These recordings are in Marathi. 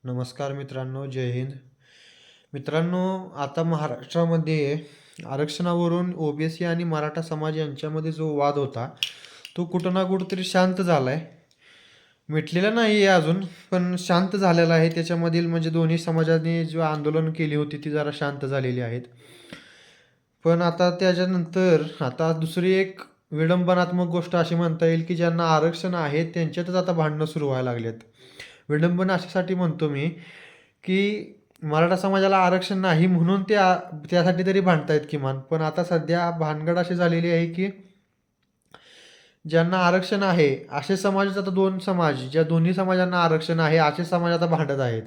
नमस्कार मित्रांनो, जय हिंद. मित्रांनो, आता महाराष्ट्रामध्ये आरक्षणावरून ओबीसी आणि मराठा समाज यांच्यामध्ये जो वाद होता, तो कुठं ना कुठंतरी शांत झाला आहे. मिटलेला नाही आहे अजून, पण शांत झालेला आहे. त्याच्यामधील म्हणजे दोन्ही समाजाने जो आंदोलन केली होती, ती जरा शांत झालेली आहेत. पण आता त्याच्यानंतर आता दुसरी एक विडंबनात्मक गोष्ट अशी म्हणता येईल, की ज्यांना आरक्षण आहे त्यांच्यातच आता भांडणं सुरू व्हायला लागलेत. विडंबना अशासाठी म्हणतो मी, की मराठा समाजाला आरक्षण नाही म्हणून ते त्यासाठी तरी भांडतायत किमान. पण आता सध्या भानगड अशी झालेली आहे, की ज्यांना आरक्षण आहे, असे समाजच आता 2 समाज, ज्या दोन्ही समाजांना आरक्षण आहे, असे समाज आता भांडत आहेत.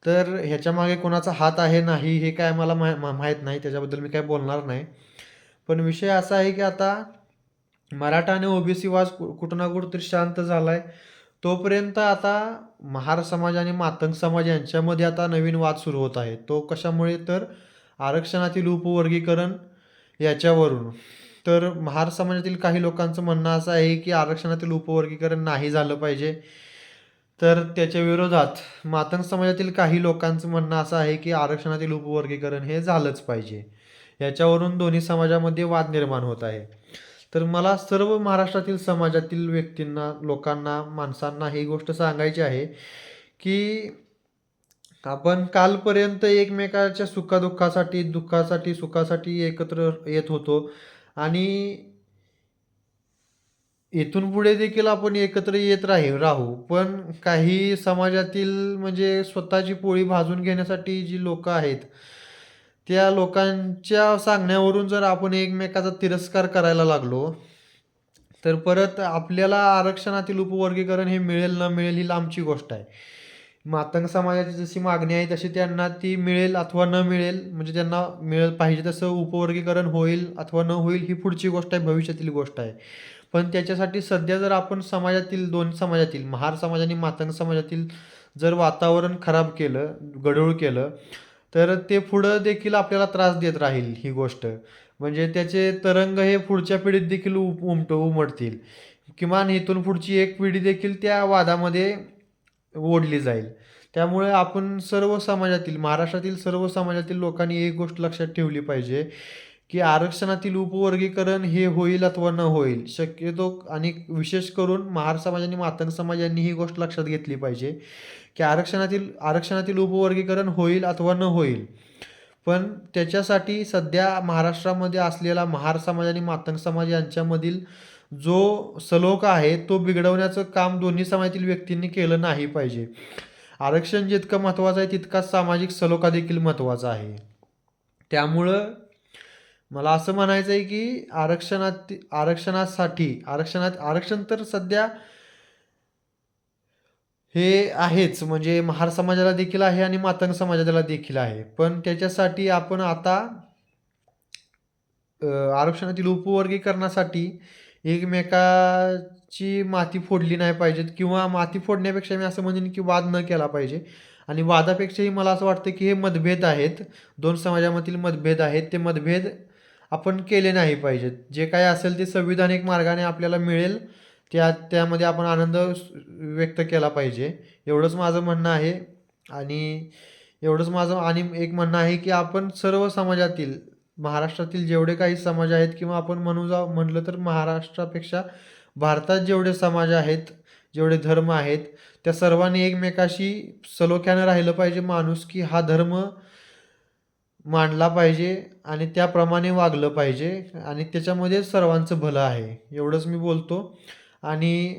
तर ह्याच्यामागे कोणाचा हात आहे, नाही हे काय मला माहीत नाही. त्याच्याबद्दल मी काही बोलणार नाही. पण विषय असा आहे, की आता मराठा आणि ओबीसी वाद कुठं ना कुठेतरी शांत झालाय. तोपर्यंत आता महार समाज आणि मातंग समाज यांच्यामध्ये आता नवीन वाद सुरू होत आहे. तो कशामुळे तर आरक्षणातील उपवर्गीकरण याच्यावरून. तर महार समाजातील काही लोकांचं म्हणणं असं आहे, की आरक्षणातील उपवर्गीकरण नाही झालं पाहिजे. तर त्याच्या विरोधात मातंग समाजातील काही लोकांचं म्हणणं असं आहे, की आरक्षणातील उपवर्गीकरण हे झालंच पाहिजे. याच्यावरून दोन्ही समाजामध्ये वाद निर्माण होत आहे. तर मला सर्व महाराष्ट्रातील समाजातील व्यक्तींना, लोकांना, माणसांना ही गोष्ट सांगायची आहे, की आपण कालपर्यंत एकमेकाच्या सुखादुःखासाठी, दुःखासाठी, सुखासाठी एकत्र येत होतो आणि इथून पुढे देखील आपण एकत्र येत राहू. पण काही समाजातील म्हणजे स्वतःची पोळी भाजून घेण्यासाठी जी लोकं आहेत, त्या लोकांच्या सांगण्यावरून जर आपण एकमेकाचा तिरस्कार करायला लागलो, तर परत आपल्याला आरक्षणातील उपवर्गीकरण हे मिळेल न मिळेल ही लांबची गोष्ट आहे. मातंग समाजाची जशी मागणी आहे तशी त्यांना ती मिळेल अथवा न मिळेल, म्हणजे त्यांना पाहिजे तसं उपवर्गीकरण होईल अथवा न होईल ही पुढची गोष्ट आहे, भविष्यातील गोष्ट आहे. पण त्याच्यासाठी सध्या जर आपण समाजातील, दोन समाजातील, महार समाज आणि मातंग समाजातील जर वातावरण खराब केलं, गढूळ केलं, तर ते पुढं देखील आपल्याला त्रास देत राहील ही गोष्ट. म्हणजे त्याचे तरंग हे पुढच्या पिढीत देखील उमटतील. किमान इथून पुढची एक पिढी देखील त्या वादामध्ये ओढली जाईल. त्यामुळे आपण सर्व समाजातील, महाराष्ट्रातील सर्व समाजातील लोकांनी एक गोष्ट लक्षात ठेवली पाहिजे, की आरक्षणातील उपवर्गीकरण हे होईल अथवा न होईल. शक्यतो आणि विशेष करून महार समाज आणि मातंग समाज यांनी ही गोष्ट लक्षात घेतली पाहिजे, की आरक्षणातील उपवर्गीकरण होईल अथवा न होईल. पण त्याच्यासाठी सध्या महाराष्ट्रामध्ये असलेला महार समाज आणि मातंग समाज यांच्यामधील जो सलोखा आहे, तो बिघडवण्याचं काम दोन्ही समाजातील व्यक्तींनी केलं नाही पाहिजे. आरक्षण जितकं महत्त्वाचं आहे, तितकाच सामाजिक सलोखा देखील महत्त्वाचा आहे. त्यामुळं मला असं म्हणायचं आहे, की आरक्षण तर सध्या हे आहेच, म्हणजे महार समाजाला देखील आहे आणि मातंग समाजाला देखील आहे. पण त्याच्यासाठी आपण आता अ, आरक्षणातील उपवर्गीकरणासाठी एकमेकाची माती फोडली नाही पाहिजेत किंवा माती फोडण्यापेक्षा मी असं म्हणेन, की वाद न केला पाहिजे. आणि वादापेक्षाही मला असं वाटतं, की हे मतभेद आहेत, 2 समाजामधील मतभेद आहेत, ते मतभेद आपण केले नाही पाहिजेत. जे काही असेल ते संविधानिक मार्गाने आपल्याला मिळेल, त्यामध्ये आपण आनंद व्यक्त केला पाहिजे. एवढंच माझं म्हणणं आहे. आणि एवढंच माझं आणि एक म्हणणं आहे, की आपण सर्व समाजातील, महाराष्ट्रातील जेवढे काही समाज आहेत किंवा आपण म्हटलं तर महाराष्ट्रापेक्षा भारतात जेवढे समाज आहेत, जेवढे धर्म आहेत, त्या सर्वांनी एकमेकाशी सलोख्यानं राहिलं पाहिजे. माणुसकी हा धर्म मांडला पाहिजे आणि त्याप्रमाणे वागलं पाहिजे आणि त्याच्यामध्ये सर्वांचं भलं आहे. एवढंच मी बोलतो. आणि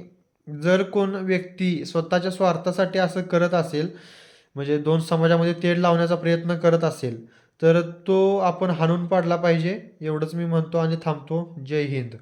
जर कोण व्यक्ती स्वतःच्या स्वार्थासाठी असं करत असेल, म्हणजे 2 समाजामध्ये तेढ लावण्याचा प्रयत्न करत असेल, तर तो आपण हाणून पाडला पाहिजे. एवढंच मी म्हणतो आणि थांबतो. जय हिंद.